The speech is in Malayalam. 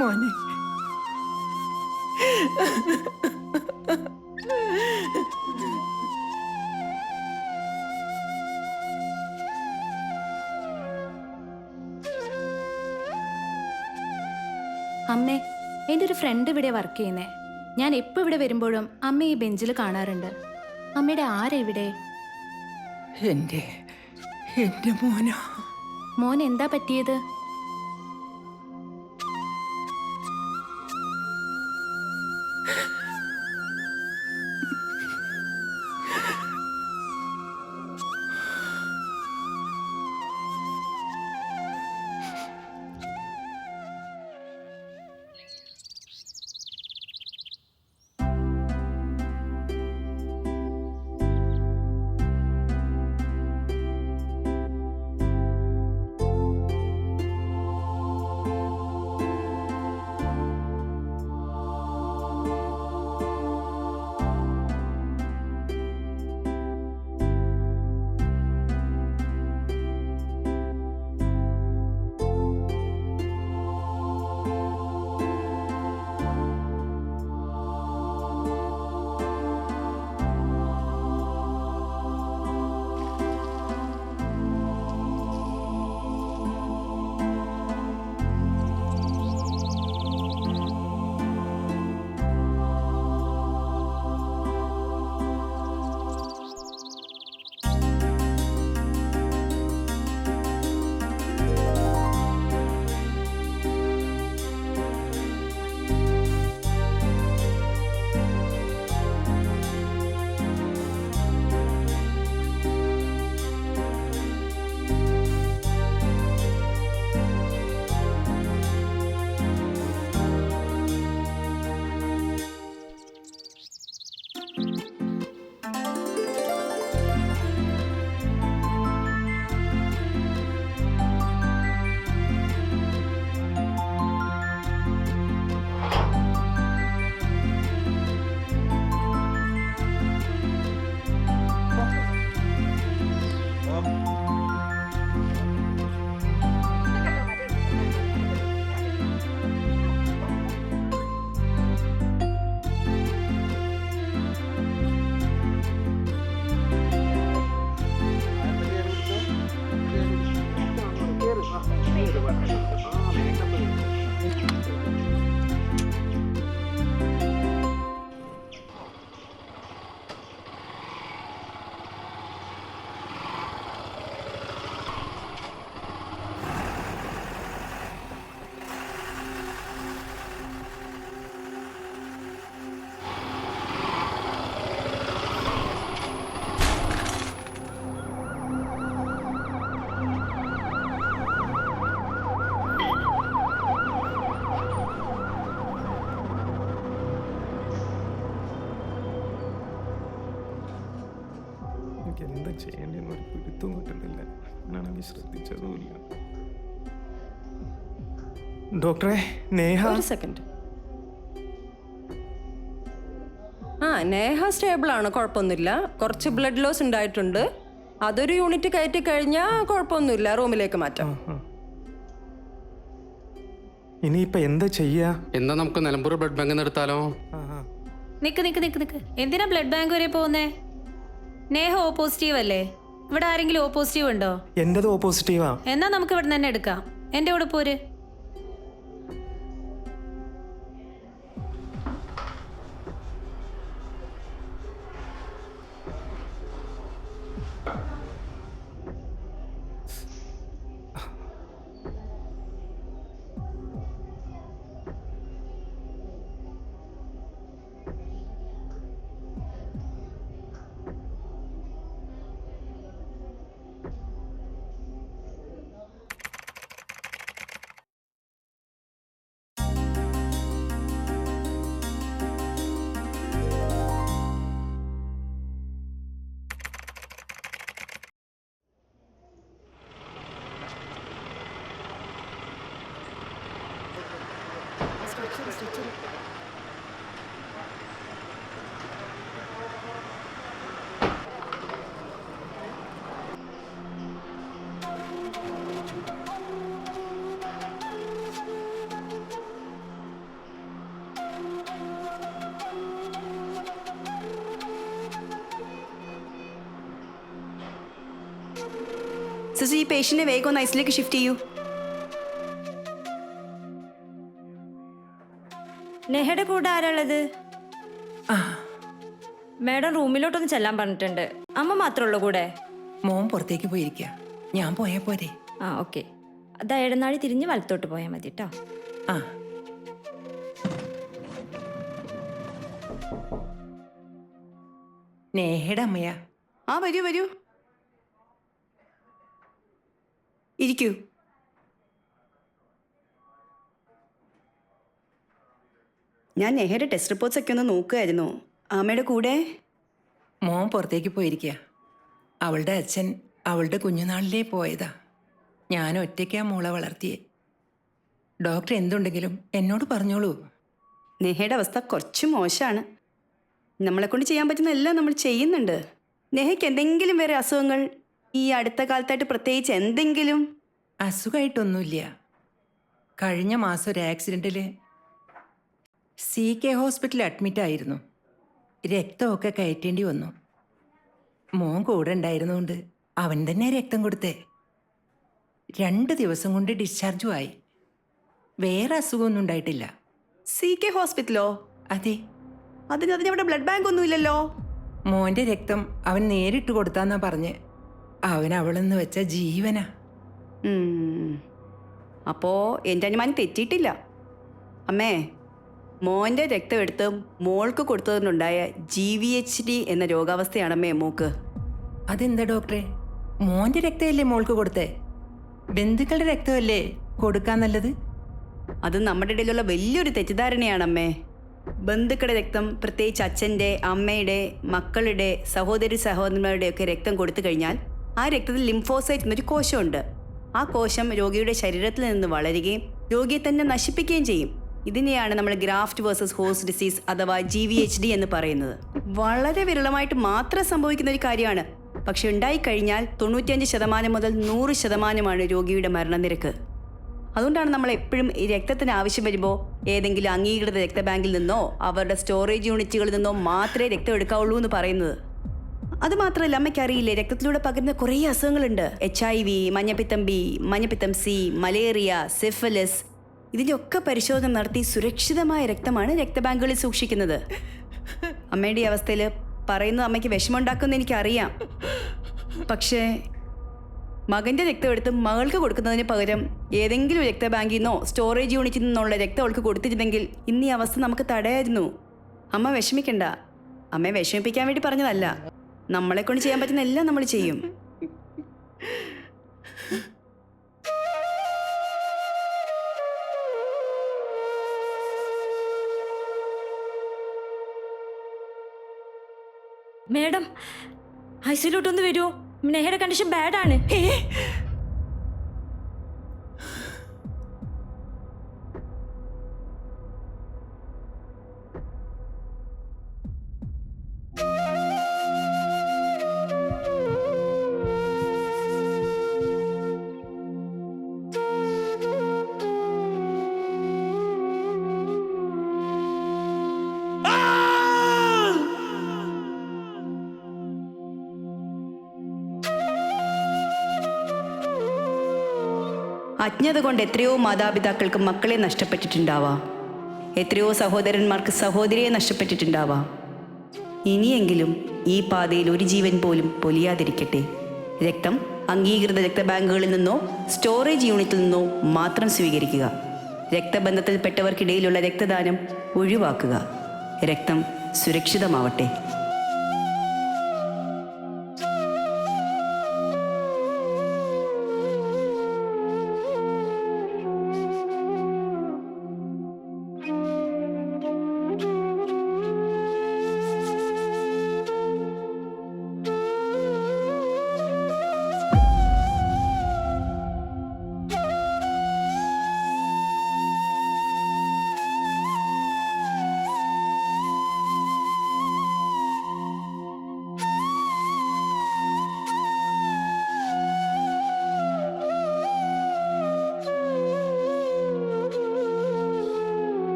മോനെ അമ്മേ, എൻ്റെ ഒരു ഫ്രണ്ട് ഇവിടെ വർക്ക് ചെയ്യുന്നേ. ഞാൻ എപ്പോൾ ഇവിടെ വരുമ്പോഴും അമ്മ ഈ ബെഞ്ചിൽ കാണാറുണ്ട്. അമ്മയുടെ ആരാ ഇവിടെ? എൻ്റെ മോനാ. മോൻ എന്താ പറ്റിയത്? എന്താ ചെയ്യേണ്ടതെന്ന് ഒരു പിടുത്തം കിട്ടുന്നില്ല. ഞാനാണെങ്കിൽ ശ്രദ്ധിച്ചതുമില്ല. ഡോക്ടറെ, നേഹ. ഒരു സെക്കൻഡ്. നേഹ സ്റ്റേബിൾ ആണ്, കുഴപ്പമൊന്നുമില്ല. കുറച്ച് ബ്ലഡ് ലോസ് ഉണ്ടായിട്ടുണ്ട്. അതൊരു യൂണിറ്റ് കയറ്റി കഴിഞ്ഞാൽ കുഴപ്പമൊന്നുമില്ല, റൂമിലേക്ക് മാറ്റാം. ഇനിയിപ്പോ എന്താ ചെയ്യാ? എന്താ നമുക്ക് നിലമ്പൂർ ബ്ലഡ് ബാങ്കിൽ നിന്ന് എടുത്താലോ? നിക്ക്. എന്തിനാ ബ്ലഡ് ബാങ്ക് വരെ പോകുന്നേ? നേഹ ഓ പോസിറ്റീവ് അല്ലേ? ഇവിടെ ആരെങ്കിലും ഓ പോസിറ്റീവ് ഉണ്ടോ? എന്റേത് ഓ പോസിറ്റീവാ. എന്നാ നമുക്ക് ഇവിടെ തന്നെ എടുക്കാം. എൻ്റെ കൂടെ പോര്. സിസ്റ്റേഴ്സ് ഈ പേഷ്യന്റിനെ വേഗം ഒന്ന് ഐസിലേക്ക് ഷിഫ്റ്റ് ചെയ്യൂ. നെഹയുടെ കൂടെ ആരാളത്? ആ മാഡം റൂമിലോട്ടൊന്ന് ചെല്ലാൻ പറഞ്ഞിട്ടുണ്ട്. അമ്മ മാത്രമേ ഉള്ളൂ കൂടെ? മോൻ പുറത്തേക്ക് പോയിരിക്കുക, ഞാൻ പോയാ പോരെ? ആ ഓക്കെ. അതാ ഇടനാഴി തിരിഞ്ഞ് വലത്തോട്ട് പോയാൽ മതി കേട്ടോ. ആ നേഹയുടെ അമ്മയാ. ആ വരൂ വരൂ, ഇരിക്കൂ. ഞാൻ നെഹയുടെ ടെസ്റ്റ് റിപ്പോർട്ട്സ് ഒക്കെ ഒന്ന് നോക്കുമായിരുന്നു. അമ്മയുടെ കൂടെ? മോൻ പുറത്തേക്ക് പോയിരിക്കുക. അവളുടെ അച്ഛൻ അവളുടെ കുഞ്ഞുനാളിലേ പോയതാ. ഞാൻ ഒറ്റയ്ക്കാ മോളെ വളർത്തിയേ. ഡോക്ടർ എന്തുണ്ടെങ്കിലും എന്നോട് പറഞ്ഞോളൂ. നെഹയുടെ അവസ്ഥ കുറച്ച് മോശമാണ്. നമ്മളെക്കൊണ്ട് ചെയ്യാൻ പറ്റുന്ന എല്ലാം നമ്മൾ ചെയ്യുന്നുണ്ട്. നെഹയ്ക്ക് എന്തെങ്കിലും വേറെ അസുഖങ്ങൾ ഈ അടുത്ത കാലത്തായിട്ട് പ്രത്യേകിച്ച് എന്തെങ്കിലും? അസുഖമായിട്ടൊന്നുമില്ല. കഴിഞ്ഞ മാസം ഒരു ആക്സിഡൻറ്റിൽ CK ഹോസ്പിറ്റലിൽ അഡ്മിറ്റായിരുന്നു. രക്തമൊക്കെ കയറ്റേണ്ടി വന്നു. മോൻ കൂടെ ഉണ്ടായിരുന്നുകൊണ്ട് അവൻ തന്നെ രക്തം കൊടുത്തേ. 2 ദിവസം കൊണ്ട് ഡിസ്ചാർജും ആയി. വേറെ അസുഖമൊന്നും ഉണ്ടായിട്ടില്ല. CK ഹോസ്പിറ്റലോ? അതെ. അതിന് അവിടെ ബ്ലഡ് ബാങ്ക് ഒന്നുമില്ലല്ലോ. മോൻ്റെ രക്തം അവൻ നേരിട്ട് കൊടുത്താന്നാ പറഞ്ഞ്. അവൻ അവളെന്ന് വെച്ച ജീവനാ. അപ്പോൾ എൻ്റെ അനുമാനം തെറ്റിയിട്ടില്ല. അമ്മേ, മോൻ്റെ രക്തം എടുത്ത് മോൾക്ക് കൊടുത്തതിനുണ്ടായ GVHD എന്ന രോഗാവസ്ഥയാണമ്മേ മോക്ക്. അതെന്താ ഡോക്ടറെ? മോൻ്റെ രക്തമല്ലേ മോൾക്ക് കൊടുത്തേ? ബന്ധുക്കളുടെ രക്തമല്ലേ കൊടുക്കാൻ നല്ലത്? അത് നമ്മുടെ ഇടയിലുള്ള വലിയൊരു തെറ്റിദ്ധാരണയാണമ്മേ. ബന്ധുക്കളുടെ രക്തം, പ്രത്യേകിച്ച് അച്ഛൻ്റെ, അമ്മയുടെ, മക്കളുടെ, സഹോദരന്മാരുടെയൊക്കെ രക്തം കൊടുത്തു കഴിഞ്ഞാൽ ആ രക്തത്തിൽ ലിംഫോസൈറ്റ് എന്നൊരു കോശമുണ്ട്. ആ കോശം രോഗിയുടെ ശരീരത്തിൽ നിന്ന് വളരുകയും രോഗിയെ തന്നെ നശിപ്പിക്കുകയും ചെയ്യും. ഇതിനെയാണ് നമ്മൾ ഗ്രാഫ്റ്റ് വേഴ്സസ് ഹോസ്റ്റ് ഡിസീസ് അഥവാ GVHD എന്ന് പറയുന്നത്. വളരെ വിരളമായിട്ട് മാത്രം സംഭവിക്കുന്ന ഒരു കാര്യമാണ്. പക്ഷെ ഉണ്ടായിക്കഴിഞ്ഞാൽ 95% മുതൽ 100% രോഗിയുടെ മരണനിരക്ക്. അതുകൊണ്ടാണ് നമ്മൾ എപ്പോഴും ഈ രക്തത്തിന് ആവശ്യം വരുമ്പോൾ ഏതെങ്കിലും അംഗീകൃത രക്തബാങ്കിൽ നിന്നോ അവരുടെ സ്റ്റോറേജ് യൂണിറ്റുകളിൽ നിന്നോ മാത്രമേ രക്തം എടുക്കാവുള്ളൂ എന്ന് പറയുന്നത്. അതുമാത്രമല്ല, അമ്മയ്ക്കറിയില്ലേ, രക്തത്തിലൂടെ പകരുന്ന കുറേ അസുഖങ്ങളുണ്ട്. HIV, മഞ്ഞപ്പിത്തം B, മഞ്ഞപ്പിത്തം C, മലേറിയ, സിഫിലിസ്. ഇതിൻ്റെ ഒക്കെ പരിശോധന നടത്തി സുരക്ഷിതമായ രക്തമാണ് രക്തബാങ്കുകളിൽ സൂക്ഷിക്കുന്നത്. അമ്മയുടെ ഈ അവസ്ഥയിൽ പറയുന്നത് അമ്മയ്ക്ക് വിഷമമുണ്ടാക്കുമെന്ന് എനിക്കറിയാം. പക്ഷേ മകൻ്റെ രക്തം എടുത്ത് മകൾക്ക് കൊടുക്കുന്നതിന് പകരം ഏതെങ്കിലും രക്തബാങ്കിൽ നിന്നോ സ്റ്റോറേജ് യൂണിറ്റിൽ നിന്നുള്ള രക്തം അവൾക്ക് കൊടുത്തിരുന്നെങ്കിൽ ഇന്ന് ഈ അവസ്ഥ നമുക്ക് തടയായിരുന്നു. അമ്മ വിഷമിക്കണ്ട. അമ്മയെ വിഷമിപ്പിക്കാൻ വേണ്ടി പറഞ്ഞതല്ല. നമ്മളെ കൊണ്ട് ചെയ്യാൻ പറ്റുന്ന എല്ലാം നമ്മൾ ചെയ്യും. മാഡം, ഐസിയിലോട്ടൊന്ന് വരുമോ? നെഹയുടെ കണ്ടീഷൻ ബാഡാണ്. അജ്ഞത കൊണ്ട് എത്രയോ മാതാപിതാക്കൾക്ക് മക്കളെ നഷ്ടപ്പെട്ടിട്ടുണ്ടാവാം. എത്രയോ സഹോദരന്മാർക്ക് സഹോദരിയെ നഷ്ടപ്പെട്ടിട്ടുണ്ടാവാം. ഇനിയെങ്കിലും ഈ പാതയിൽ ഒരു ജീവൻ പോലും പൊലിയാതിരിക്കട്ടെ. രക്തം അംഗീകൃത രക്തബാങ്കുകളിൽ നിന്നോ സ്റ്റോറേജ് യൂണിറ്റിൽ നിന്നോ മാത്രം സ്വീകരിക്കുക. രക്തബന്ധത്തിൽപ്പെട്ടവർക്കിടയിലുള്ള രക്തദാനം ഒഴിവാക്കുക. രക്തം സുരക്ഷിതമാവട്ടെ.